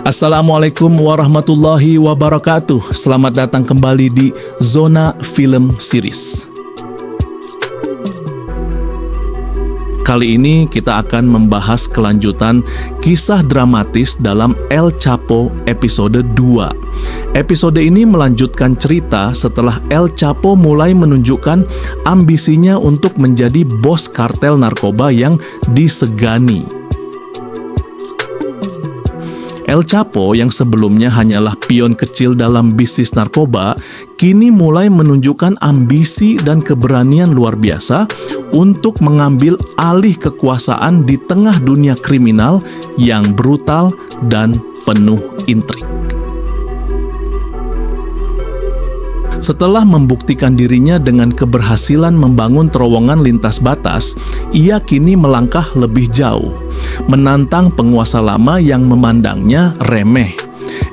Assalamualaikum warahmatullahi wabarakatuh. Selamat datang kembali di Zona Film Series. Kali ini kita akan membahas kelanjutan kisah dramatis dalam El Chapo episode 2. Episode ini melanjutkan cerita setelah El Chapo mulai menunjukkan ambisinya untuk menjadi bos kartel narkoba yang disegani. El Chapo yang sebelumnya hanyalah pion kecil dalam bisnis narkoba, kini mulai menunjukkan ambisi dan keberanian luar biasa untuk mengambil alih kekuasaan di tengah dunia kriminal yang brutal dan penuh intrik. Setelah membuktikan dirinya dengan keberhasilan membangun terowongan lintas batas, ia kini melangkah lebih jauh, menantang penguasa lama yang memandangnya remeh.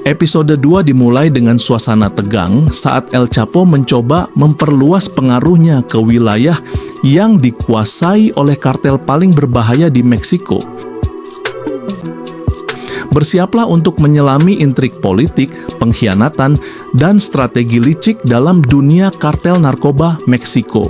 Episode 2 dimulai dengan suasana tegang saat El Chapo mencoba memperluas pengaruhnya ke wilayah yang dikuasai oleh kartel paling berbahaya di Meksiko. Bersiaplah untuk menyelami intrik politik, pengkhianatan, dan strategi licik dalam dunia kartel narkoba Meksiko.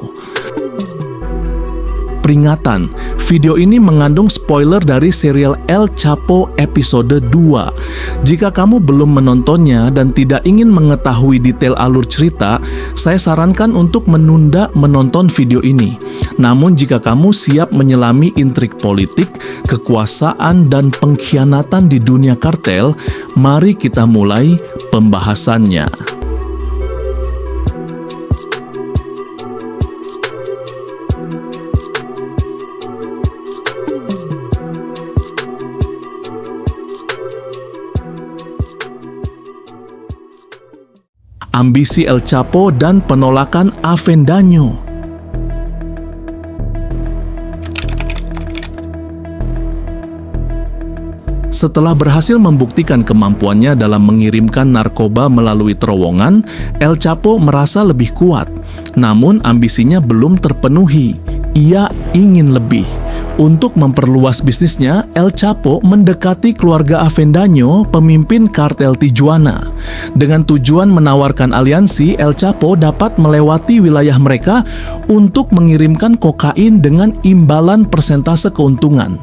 Peringatan, video ini mengandung spoiler dari serial El Chapo episode 2. Jika kamu belum menontonnya dan tidak ingin mengetahui detail alur cerita, saya sarankan untuk menunda menonton video ini. Namun jika kamu siap menyelami intrik politik, kekuasaan, dan pengkhianatan di dunia kartel, mari kita mulai pembahasannya. Ambisi El Chapo dan penolakan Avendaño. Setelah berhasil membuktikan kemampuannya dalam mengirimkan narkoba melalui terowongan, El Chapo merasa lebih kuat. Namun ambisinya belum terpenuhi. Ia ingin lebih. Untuk memperluas bisnisnya, El Chapo mendekati keluarga Avendaño, pemimpin kartel Tijuana. Dengan tujuan menawarkan aliansi, El Chapo dapat melewati wilayah mereka untuk mengirimkan kokain dengan imbalan persentase keuntungan.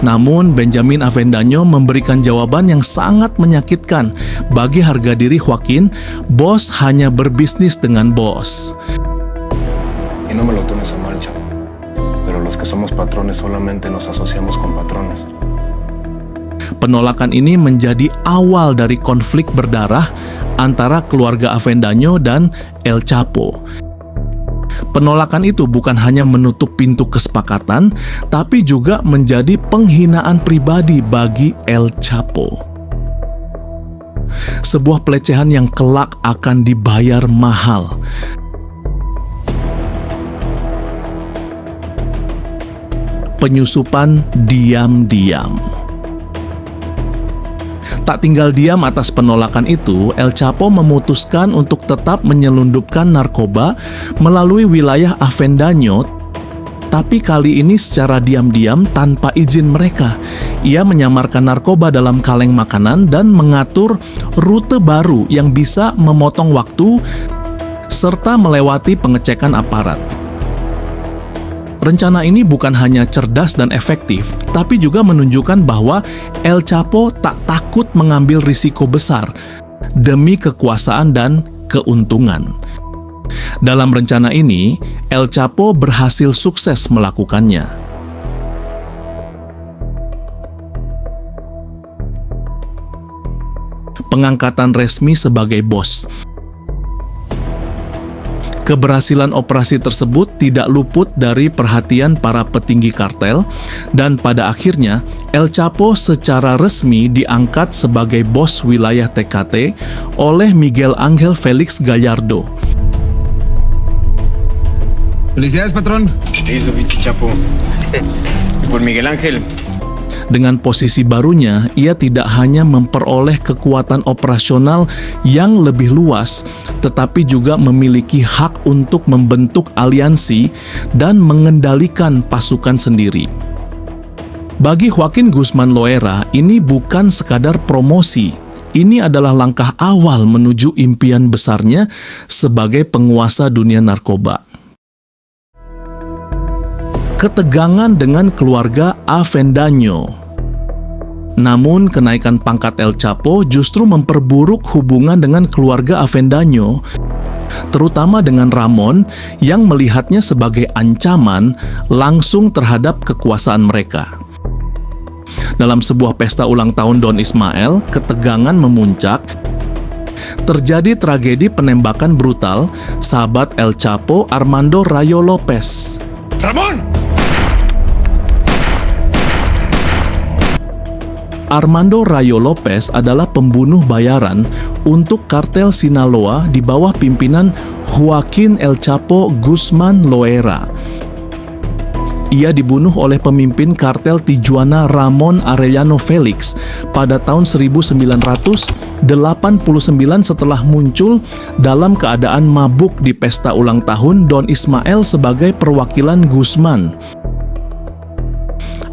Namun, Benjamin Avendaño memberikan jawaban yang sangat menyakitkan. Bagi harga diri Joaquin, bos hanya berbisnis dengan bos. Y no me lo tomes a mal, chavo. Pero los que somos patrones solamente nos asociamos con patrones. Penolakan ini menjadi awal dari konflik berdarah antara keluarga Avendaño dan El Chapo. Penolakan itu bukan hanya menutup pintu kesepakatan, tapi juga menjadi penghinaan pribadi bagi El Chapo. Sebuah pelecehan yang kelak akan dibayar mahal. Penyusupan diam-diam. Tak tinggal diam atas penolakan itu, El Chapo memutuskan untuk tetap menyelundupkan narkoba melalui wilayah Avendaño, tapi kali ini secara diam-diam tanpa izin mereka. Ia menyamarkan narkoba dalam kaleng makanan dan mengatur rute baru yang bisa memotong waktu serta melewati pengecekan aparat. Rencana ini bukan hanya cerdas dan efektif, tapi juga menunjukkan bahwa El Chapo tak takut mengambil risiko besar demi kekuasaan dan keuntungan. Dalam rencana ini, El Chapo berhasil sukses melakukannya. Pengangkatan resmi sebagai bos. Keberhasilan operasi tersebut tidak luput dari perhatian para petinggi kartel, dan pada akhirnya El Chapo secara resmi diangkat sebagai bos wilayah TKT oleh Miguel Ángel Félix Gallardo. Felicidades, patrón. Eso, pinche Chapo. Por Miguel Ángel. Dengan posisi barunya, ia tidak hanya memperoleh kekuatan operasional yang lebih luas, tetapi juga memiliki hak untuk membentuk aliansi dan mengendalikan pasukan sendiri. Bagi Joaquin Guzman Loera, ini bukan sekadar promosi. Ini adalah langkah awal menuju impian besarnya sebagai penguasa dunia narkoba. Ketegangan dengan keluarga Avendaño. Namun, kenaikan pangkat El Chapo justru memperburuk hubungan dengan keluarga Avendaño, terutama dengan Ramon yang melihatnya sebagai ancaman langsung terhadap kekuasaan mereka. Dalam sebuah pesta ulang tahun Don Ismael, ketegangan memuncak. Terjadi tragedi penembakan brutal sahabat El Chapo Armando Rayo Lopez. ¡Ramón! Armando Rayo Lopez adalah pembunuh bayaran untuk kartel Sinaloa di bawah pimpinan Joaquin El Chapo Guzman Loera. Ia dibunuh oleh pemimpin kartel Tijuana Ramon Arellano Felix pada tahun 1989 setelah muncul dalam keadaan mabuk di pesta ulang tahun Don Ismael sebagai perwakilan Guzman.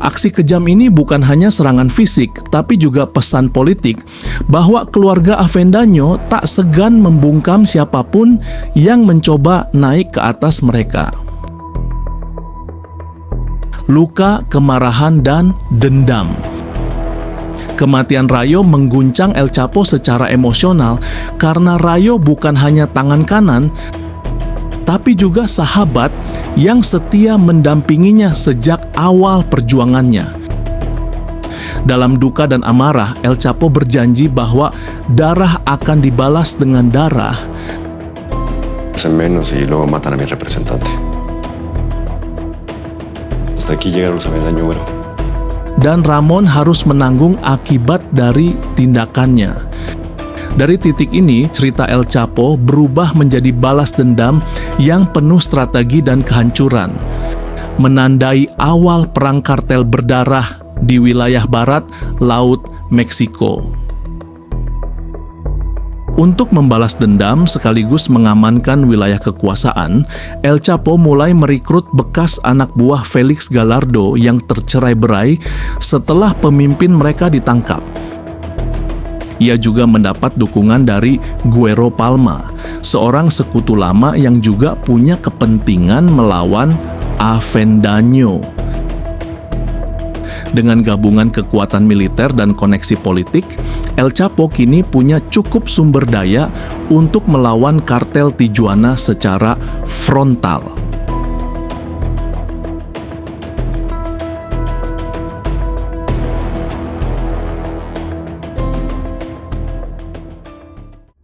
Aksi kejam ini bukan hanya serangan fisik, tapi juga pesan politik bahwa keluarga Avendaño tak segan membungkam siapapun yang mencoba naik ke atas mereka. Luka, kemarahan, dan dendam. Kematian Rayo mengguncang El Chapo secara emosional karena Rayo bukan hanya tangan kanan, tapi juga sahabat yang setia mendampinginya sejak awal perjuangannya. Dalam duka dan amarah, El Chapo berjanji bahwa darah akan dibalas dengan darah. Hacen menos y luego matan a mi representante. Hasta aquí llegaron los Avendaño, güero. Dan Ramon harus menanggung akibat dari tindakannya. Dari titik ini, cerita El Chapo berubah menjadi balas dendam yang penuh strategi dan kehancuran, menandai awal perang kartel berdarah di wilayah barat Laut Meksiko. Untuk membalas dendam sekaligus mengamankan wilayah kekuasaan, El Chapo mulai merekrut bekas anak buah Felix Gallardo yang tercerai-berai setelah pemimpin mereka ditangkap. Ia juga mendapat dukungan dari Guero Palma, seorang sekutu lama yang juga punya kepentingan melawan Avendaño. Dengan gabungan kekuatan militer dan koneksi politik, El Chapo kini punya cukup sumber daya untuk melawan kartel Tijuana secara frontal.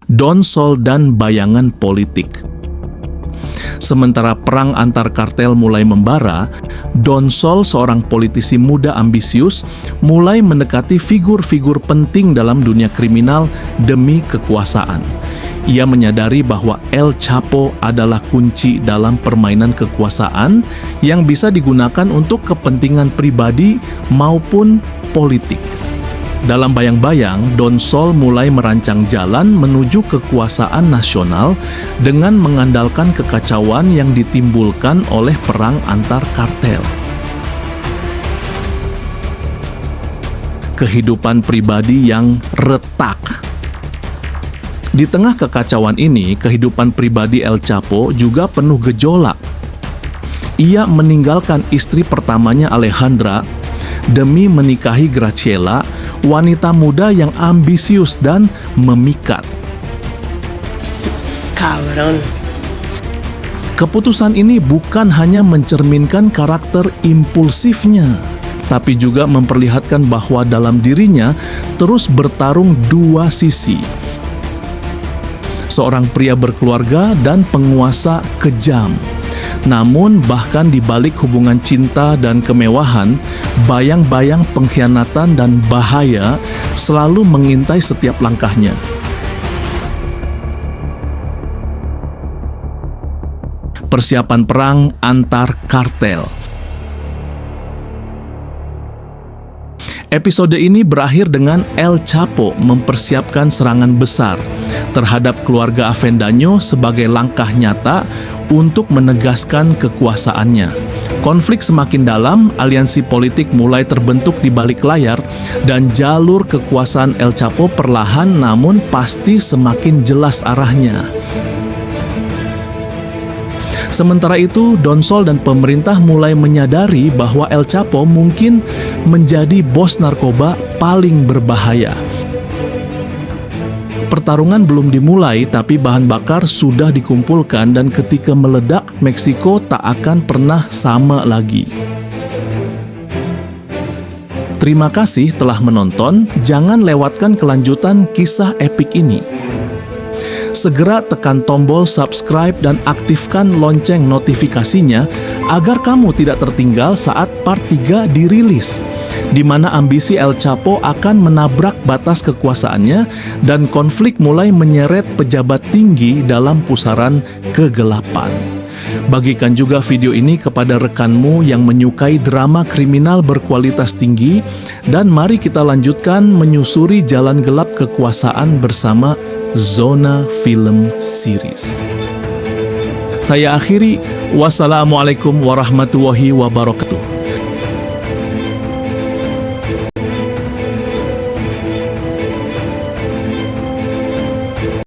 Don Sol dan bayangan politik. Sementara perang antar kartel mulai membara, Don Sol, seorang politisi muda ambisius, mulai mendekati figur-figur penting dalam dunia kriminal demi kekuasaan. Ia menyadari bahwa El Chapo adalah kunci dalam permainan kekuasaan yang bisa digunakan untuk kepentingan pribadi maupun politik. Dalam bayang-bayang, Don Sol mulai merancang jalan menuju kekuasaan nasional dengan mengandalkan kekacauan yang ditimbulkan oleh perang antar kartel. Kehidupan pribadi yang retak. Di tengah kekacauan ini, kehidupan pribadi El Chapo juga penuh gejolak. Ia meninggalkan istri pertamanya Alejandra demi menikahi Graciela, wanita muda yang ambisius dan memikat. Cabrón. Keputusan ini bukan hanya mencerminkan karakter impulsifnya, tapi juga memperlihatkan bahwa dalam dirinya terus bertarung dua sisi. Seorang pria berkeluarga dan penguasa kejam. Namun bahkan di balik hubungan cinta dan kemewahan, bayang-bayang pengkhianatan dan bahaya selalu mengintai setiap langkahnya. Persiapan perang antar kartel. Episode ini berakhir dengan El Chapo mempersiapkan serangan besar terhadap keluarga Avendaño sebagai langkah nyata untuk menegaskan kekuasaannya. Konflik semakin dalam, aliansi politik mulai terbentuk di balik layar, dan jalur kekuasaan El Chapo perlahan namun pasti semakin jelas arahnya. Sementara itu, Don Sol dan pemerintah mulai menyadari bahwa El Chapo mungkin menjadi bos narkoba paling berbahaya. Pertarungan belum dimulai, tapi bahan bakar sudah dikumpulkan, dan ketika meledak, Meksiko tak akan pernah sama lagi. Terima kasih telah menonton. Jangan lewatkan kelanjutan kisah epik ini. Segera tekan tombol subscribe dan aktifkan lonceng notifikasinya agar kamu tidak tertinggal saat part 3 dirilis, di mana ambisi El Chapo akan menabrak batas kekuasaannya dan konflik mulai menyeret pejabat tinggi dalam pusaran kegelapan. Bagikan juga video ini kepada rekanmu yang menyukai drama kriminal berkualitas tinggi, dan mari kita lanjutkan menyusuri jalan gelap kekuasaan bersama Zona Film Series. Saya akhiri, wassalamualaikum warahmatullahi wabarakatuh.